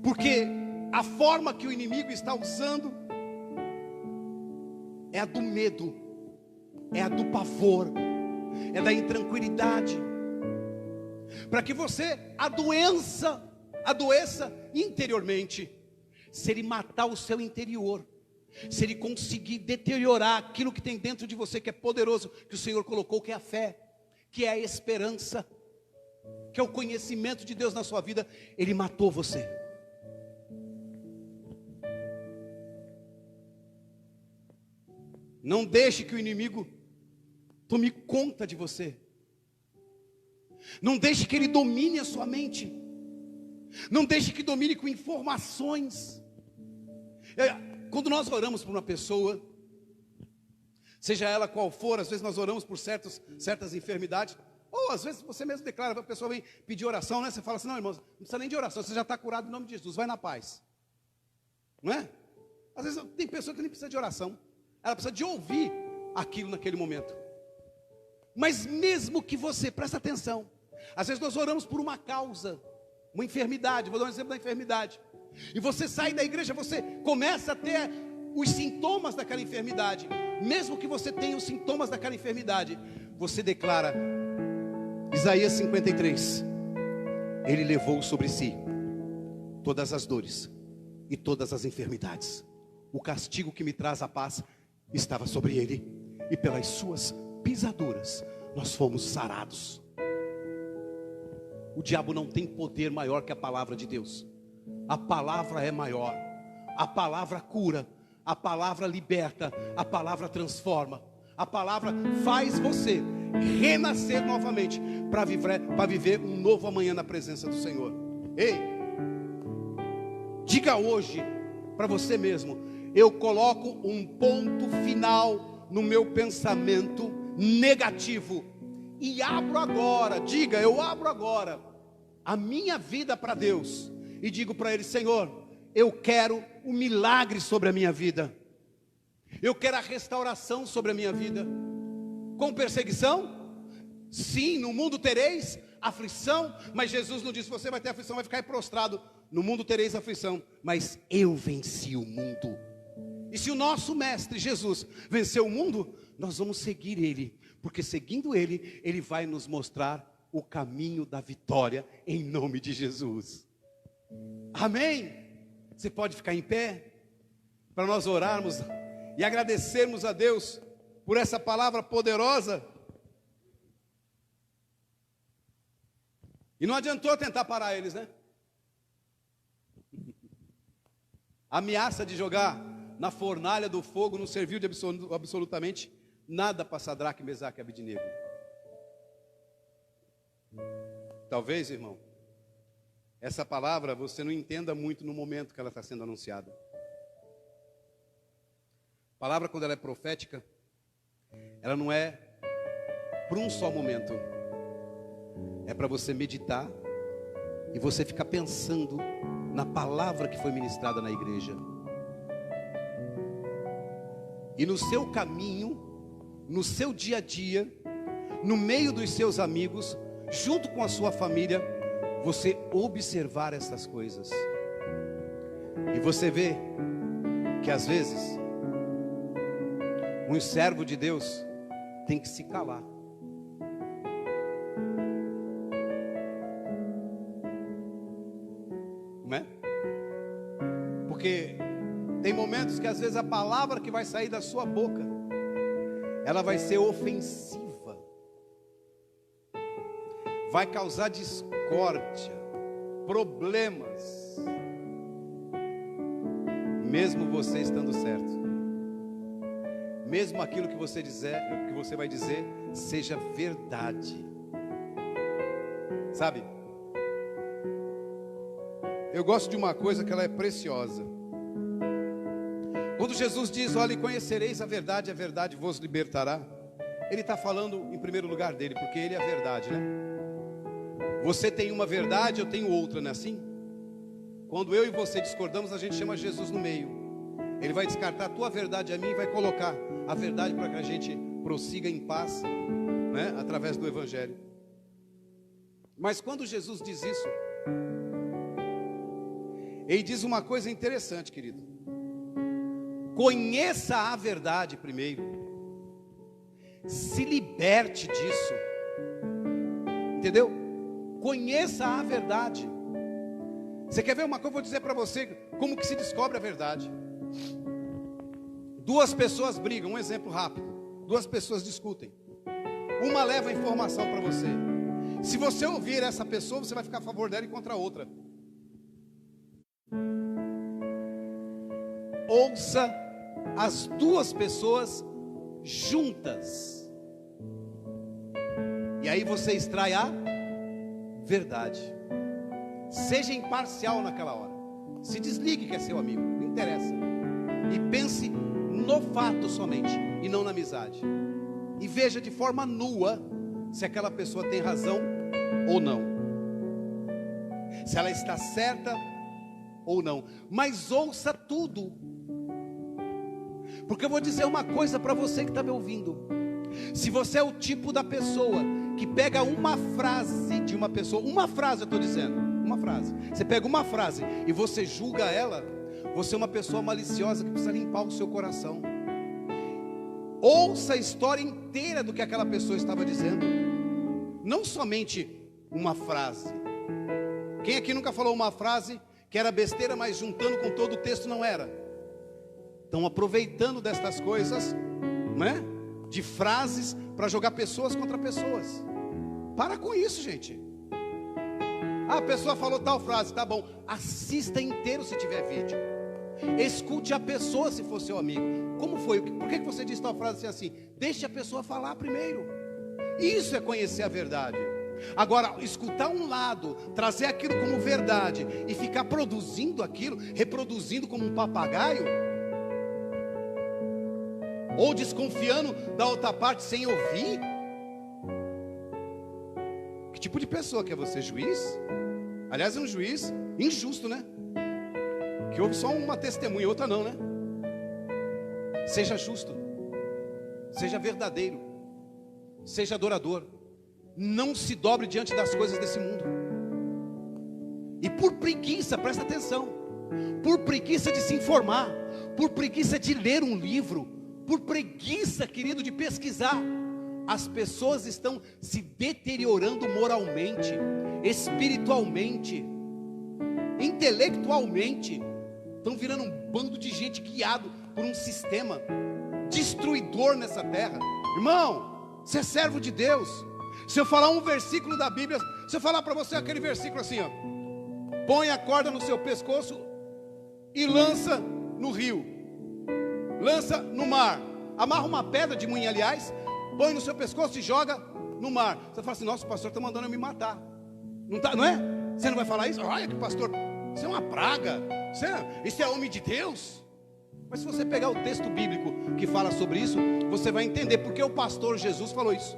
porque a forma que o inimigo está usando é a do medo, é a do pavor, é da intranquilidade, para que você adoeça interiormente. Se ele matar o seu interior, se ele conseguir deteriorar aquilo que tem dentro de você, que é poderoso, que o Senhor colocou, que é a fé, que é a esperança, que é o conhecimento de Deus na sua vida, ele matou você. Não deixe que o inimigo tome conta de você. Não deixe que ele domine a sua mente. Não deixe que domine com informações. Quando nós oramos por uma pessoa, seja ela qual for, às vezes nós oramos por certas enfermidades, ou às vezes você mesmo declara, a pessoa vem pedir oração, né? Você fala assim: não, irmão, não precisa nem de oração, você já está curado em nome de Jesus, vai na paz. Não é? Às vezes tem pessoa que nem precisa de oração. Ela precisa de ouvir aquilo naquele momento. Mas mesmo que você, presta atenção, às vezes nós oramos por uma causa, uma enfermidade, vou dar um exemplo da enfermidade. E você sai da igreja, você começa a ter os sintomas daquela enfermidade. Mesmo que você tenha os sintomas daquela enfermidade, você declara, Isaías 53, Ele levou sobre si todas as dores e todas as enfermidades. O castigo que me traz a paz estava sobre Ele, e pelas suas pisaduras nós fomos sarados. O diabo não tem poder maior que a palavra de Deus. A palavra é maior. A palavra cura, a palavra liberta, a palavra transforma. A palavra faz você renascer novamente para viver um novo amanhã na presença do Senhor. Ei, diga hoje para você mesmo: eu coloco um ponto final no meu pensamento negativo e abro agora, diga, eu abro agora a minha vida para Deus e digo para Ele: Senhor, eu quero um milagre sobre a minha vida, eu quero a restauração sobre a minha vida. Com perseguição? Sim, no mundo tereis aflição, mas Jesus não disse: você vai ter aflição, vai ficar prostrado. No mundo tereis aflição, mas eu venci o mundo. E se o nosso mestre Jesus venceu o mundo, nós vamos seguir Ele, porque seguindo Ele, Ele vai nos mostrar o caminho da vitória, em nome de Jesus. Amém? Você pode ficar em pé, para nós orarmos e agradecermos a Deus por essa palavra poderosa. E não adiantou tentar parar eles, né? A ameaça de jogar na fornalha do fogo não serviu de absolutamente nada para Sadraque, Mesaque e Abednego. Talvez, irmão, essa palavra você não entenda muito no momento que ela está sendo anunciada. A palavra, quando ela é profética, ela não é por um só momento. É para você meditar e você ficar pensando na palavra que foi ministrada na igreja. E no seu caminho, no seu dia a dia, no meio dos seus amigos, junto com a sua família, você observar essas coisas. E você vê que às vezes um servo de Deus tem que se calar. Não é? Porque tem momentos que às vezes a palavra que vai sair da sua boca, ela vai ser ofensiva, vai causar discórdia, problemas, mesmo você estando certo, mesmo aquilo que você dizer, que você vai dizer, seja verdade. Sabe? Eu gosto de uma coisa que ela é preciosa. Quando Jesus diz: olha, e conhecereis a verdade vos libertará. Ele está falando em primeiro lugar dele, porque ele é a verdade, né? Você tem uma verdade, eu tenho outra, não é assim? Quando eu e você discordamos, a gente chama Jesus no meio. Ele vai descartar a tua verdade a mim e vai colocar a verdade para que a gente prossiga em paz, né? Através do Evangelho. Mas quando Jesus diz isso, Ele diz uma coisa interessante, querido: conheça a verdade primeiro, se liberte disso, entendeu? Conheça a verdade. Você quer ver uma coisa? Eu vou dizer para você como que se descobre a verdade. Duas pessoas brigam, um exemplo rápido. Duas pessoas discutem, uma leva a informação para você. Se você ouvir essa pessoa, você vai ficar a favor dela e contra a outra. Ouça as duas pessoas juntas, e aí você extrai a verdade. Seja imparcial naquela hora. Se desligue que é seu amigo, não interessa. E pense no fato somente, e não na amizade. E veja de forma nua se aquela pessoa tem razão ou não, se ela está certa ou não, mas ouça tudo, porque eu vou dizer uma coisa para você que está me ouvindo. Se você é o tipo da pessoa que pega uma frase de uma pessoa, uma frase eu estou dizendo, uma frase, você pega uma frase e você julga ela, você é uma pessoa maliciosa que precisa limpar o seu coração. Ouça a história inteira do que aquela pessoa estava dizendo, não somente uma frase. Quem aqui nunca falou uma frase que era besteira, mas juntando com todo o texto não era? Estão aproveitando destas coisas, né? De frases para jogar pessoas contra pessoas. Para com isso, gente. A pessoa falou tal frase, tá bom, assista inteiro se tiver vídeo. Escute a pessoa se for seu amigo. Como foi? Por que você disse tal frase assim? Deixe a pessoa falar primeiro. Isso é conhecer a verdade. Agora, escutar um lado, trazer aquilo como verdade e ficar produzindo aquilo, reproduzindo como um papagaio, ou desconfiando da outra parte sem ouvir. Que tipo de pessoa que é você? Juiz? Aliás, é um juiz injusto, né? Que ouve só uma testemunha, outra não, né? Seja justo, seja verdadeiro, seja adorador. Não se dobre diante das coisas desse mundo. E por preguiça, presta atenção, por preguiça de se informar, por preguiça de ler um livro, por preguiça, querido, de pesquisar, as pessoas estão se deteriorando moralmente, espiritualmente, intelectualmente. Estão virando um bando de gente guiado por um sistema destruidor nessa terra. Irmão, você é servo de Deus. Se eu falar um versículo da Bíblia, se eu falar para você aquele versículo assim, ó, põe a corda no seu pescoço e lança no rio, lança no mar, amarra uma pedra de moinho, aliás, põe no seu pescoço e joga no mar. Você fala assim, nossa, o pastor está mandando eu me matar. Não, tá, não é? Você não vai falar isso? Olha que pastor, isso é uma praga, isso é homem de Deus. Mas se você pegar o texto bíblico que fala sobre isso, você vai entender porque o pastor Jesus falou isso.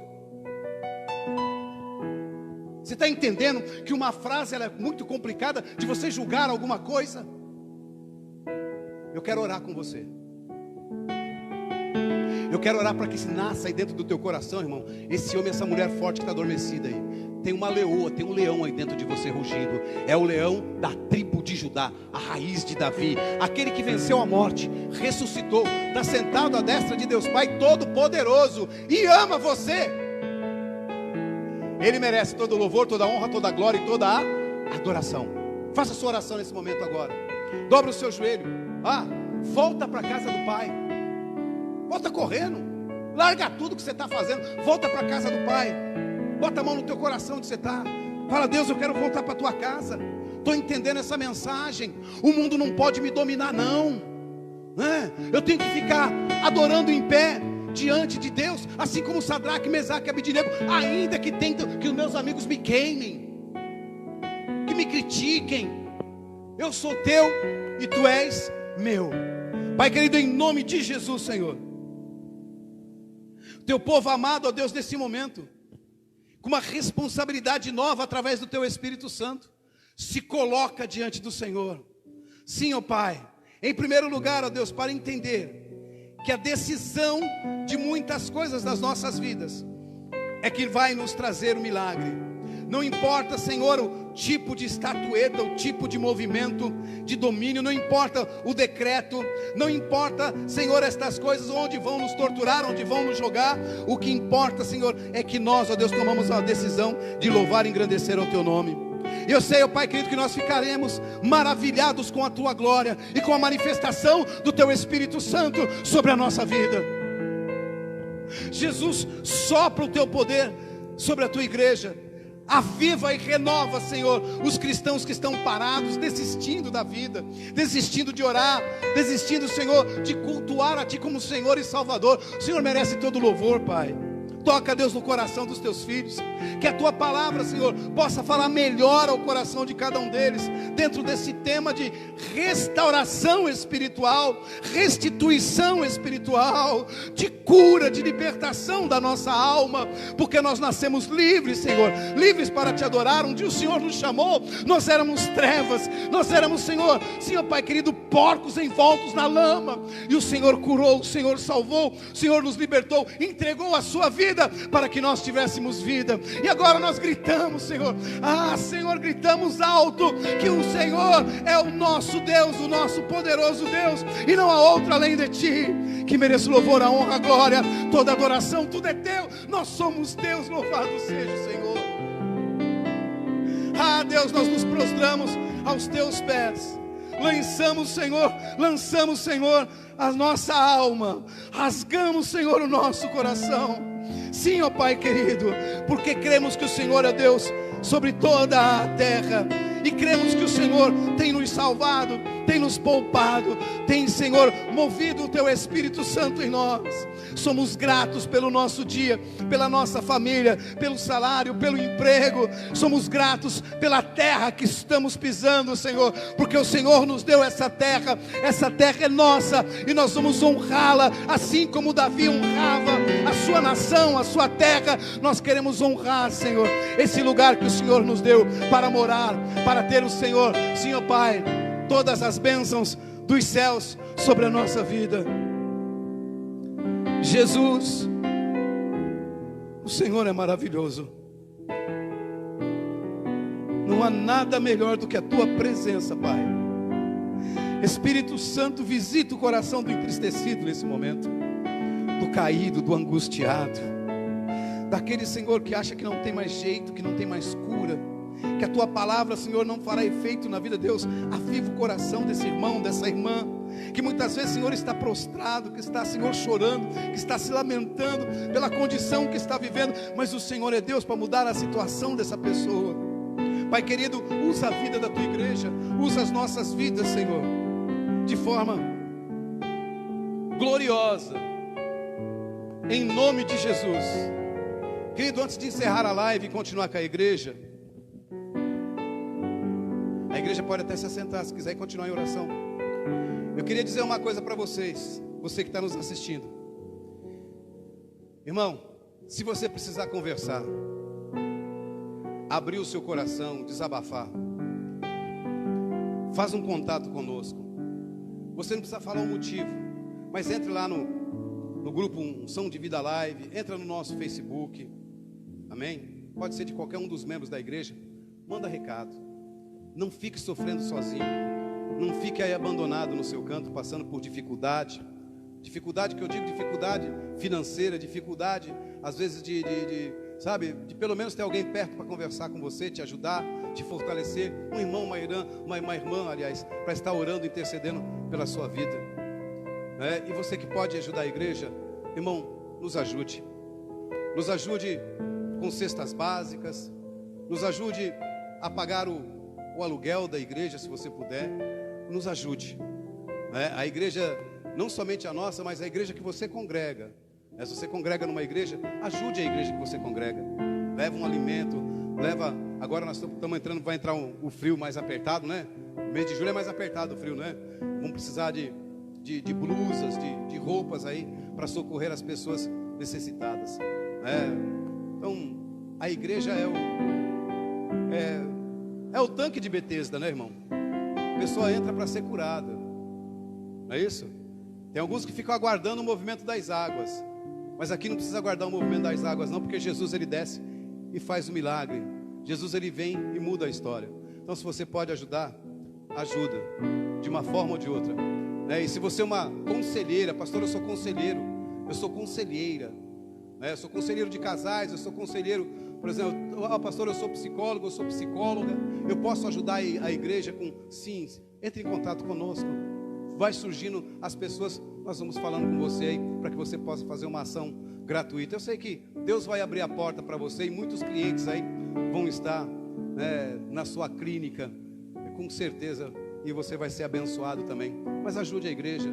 Você está entendendo que uma frase ela é muito complicada de você julgar alguma coisa? Eu quero orar com você. Eu quero orar para que se nasça aí dentro do teu coração, irmão, esse homem, essa mulher forte que está adormecida aí. Tem uma leoa, tem um leão aí dentro de você rugindo. É o leão da tribo de Judá, a raiz de Davi, aquele que venceu a morte, ressuscitou, está sentado à destra de Deus Pai Todo-Poderoso e ama você. Ele merece todo o louvor, toda a honra, toda a glória e toda a adoração. Faça a sua oração nesse momento agora. Dobra o seu joelho. Volta para a casa do Pai. Volta correndo. Larga tudo que você está fazendo. Volta para a casa do Pai. Bota a mão no teu coração onde você está. Fala, Deus, eu quero voltar para a tua casa. Estou entendendo essa mensagem. O mundo não pode me dominar, não. Eu tenho que ficar adorando em pé diante de Deus, assim como Sadraque, Mesaque e Abednego, ainda que os meus amigos me queimem, que me critiquem, eu sou teu e tu és meu. Pai querido, em nome de Jesus, Senhor, teu povo amado, ó Deus, nesse momento, com uma responsabilidade nova através do teu Espírito Santo, se coloca diante do Senhor. Sim, ó Pai, em primeiro lugar, ó Deus, para entender que a decisão de muitas coisas das nossas vidas é que vai nos trazer o milagre. Não importa, Senhor, o tipo de estatueta, o tipo de movimento de domínio, não importa o decreto, não importa, Senhor, estas coisas, onde vão nos torturar, onde vão nos jogar. O que importa, Senhor, é que nós, ó Deus, tomamos a decisão de louvar e engrandecer ao Teu nome. Eu sei, ó Pai querido, que nós ficaremos maravilhados com a Tua glória e com a manifestação do Teu Espírito Santo sobre a nossa vida. Jesus, sopra o Teu poder sobre a Tua igreja. Aviva e renova, Senhor, os cristãos que estão parados, desistindo da vida, desistindo de orar, desistindo, Senhor, de cultuar a Ti como Senhor e Salvador. O Senhor merece todo louvor, Pai. Toca, Deus, no coração dos teus filhos. Que a tua palavra, Senhor, possa falar melhor ao coração de cada um deles, dentro desse tema de restauração espiritual, restituição espiritual, de cura, de libertação da nossa alma, porque nós nascemos livres, Senhor, livres para te adorar. Um dia o Senhor nos chamou, nós éramos trevas, nós éramos, Senhor, Pai querido, porcos envoltos na lama, e o Senhor curou, o Senhor salvou, o Senhor nos libertou, entregou a sua vida para que nós tivéssemos vida. E agora nós gritamos, Senhor, Senhor, gritamos alto que o Senhor é o nosso Deus, o nosso poderoso Deus, e não há outro além de ti, que merece louvor, a honra, a glória, toda adoração, tudo é teu, nós somos teus, louvado seja o Senhor. Deus, nós nos prostramos aos teus pés, lançamos, Senhor, a nossa alma, rasgamos, Senhor, o nosso coração. Sim, ó Pai querido, porque cremos que o Senhor é Deus sobre toda a terra, e cremos que o Senhor tem nos salvado, tem nos poupado, tem, Senhor, movido o teu Espírito Santo em nós. Somos gratos pelo nosso dia, pela nossa família, pelo salário, pelo emprego. Somos gratos pela terra que estamos pisando, Senhor, porque o Senhor nos deu essa terra é nossa, e nós vamos honrá-la, assim como Davi honrava a sua nação, a sua terra. Nós queremos honrar, Senhor, esse lugar que o Senhor nos deu para morar, para ter o Senhor, Senhor Pai, todas as bênçãos dos céus sobre a nossa vida. Jesus, o Senhor é maravilhoso. Não há nada melhor do que a tua presença, Pai. Espírito Santo, visita o coração do entristecido nesse momento, do caído, do angustiado, daquele, Senhor, que acha que não tem mais jeito, que não tem mais cura, que a tua palavra, Senhor, não fará efeito na vida. Deus, aviva o coração desse irmão, dessa irmã, que muitas vezes, Senhor, está prostrado, que está, Senhor, chorando, que está se lamentando pela condição que está vivendo, mas o Senhor é Deus para mudar a situação dessa pessoa. Pai querido, usa a vida da tua igreja, usa as nossas vidas, Senhor, de forma gloriosa, em nome de Jesus. Querido, antes de encerrar a live e continuar com a igreja pode até se assentar se quiser continuar em oração. Eu queria dizer uma coisa para vocês, você que está nos assistindo. Irmão, se você precisar conversar, abrir o seu coração, desabafar, faz um contato conosco. Você não precisa falar um motivo, mas entre lá no grupo Unção de Vida Live, entra no nosso Facebook, amém? Pode ser de qualquer um dos membros da igreja, manda recado. Não fique sofrendo sozinho, não fique aí abandonado no seu canto, passando por dificuldade que eu digo, dificuldade financeira, dificuldade às vezes de pelo menos ter alguém perto para conversar com você, te ajudar, te fortalecer, um irmão, uma irmã, aliás, para estar orando, intercedendo pela sua vida, e você que pode ajudar a igreja, irmão, nos ajude com cestas básicas, nos ajude a pagar o aluguel da igreja, se você puder, nos ajude, a igreja, não somente a nossa, mas a igreja que você congrega, se você congrega numa igreja, ajude a igreja que você congrega, leva um alimento, agora nós estamos entrando, vai entrar o frio mais apertado, né? O mês de julho é mais apertado o frio, né? Vamos precisar de blusas, de roupas aí, para socorrer as pessoas necessitadas, então, a igreja é o tanque de Betesda, né, irmão? A pessoa entra para ser curada, não é isso? Tem alguns que ficam aguardando o movimento das águas, mas aqui não precisa aguardar o movimento das águas não, porque Jesus, ele desce e faz o milagre. Jesus, ele vem e muda a história. Então, se você pode ajudar, ajuda, de uma forma ou de outra, E se você é uma conselheira, pastor, eu sou conselheiro, eu sou conselheira, eu sou conselheiro de casais, eu sou conselheiro, por exemplo, pastor, eu sou psicólogo, eu sou psicóloga, eu posso ajudar a igreja com, sim, entre em contato conosco, vai surgindo as pessoas, nós vamos falando com você aí, para que você possa fazer uma ação gratuita. Eu sei que Deus vai abrir a porta para você, e muitos clientes aí vão estar na sua clínica, com certeza, e você vai ser abençoado também. Mas ajude a igreja,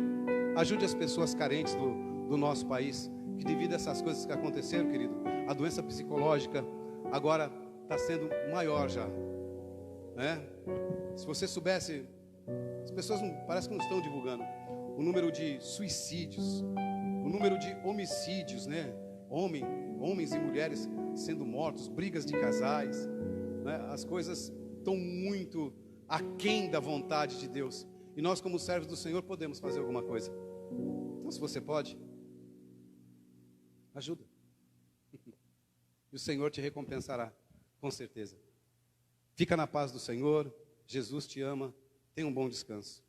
ajude as pessoas carentes do nosso país, que devido a essas coisas que aconteceram, querido, a doença psicológica agora está sendo maior já, né? Se você soubesse, as pessoas parece que não estão divulgando o número de suicídios, o número de homicídios, né? Homens e mulheres sendo mortos, brigas de casais, né? As coisas estão muito aquém da vontade de Deus. E nós, como servos do Senhor, podemos fazer alguma coisa. Então, se você pode, ajuda. E o Senhor te recompensará, com certeza. Fica na paz do Senhor. Jesus te ama. Tenha um bom descanso.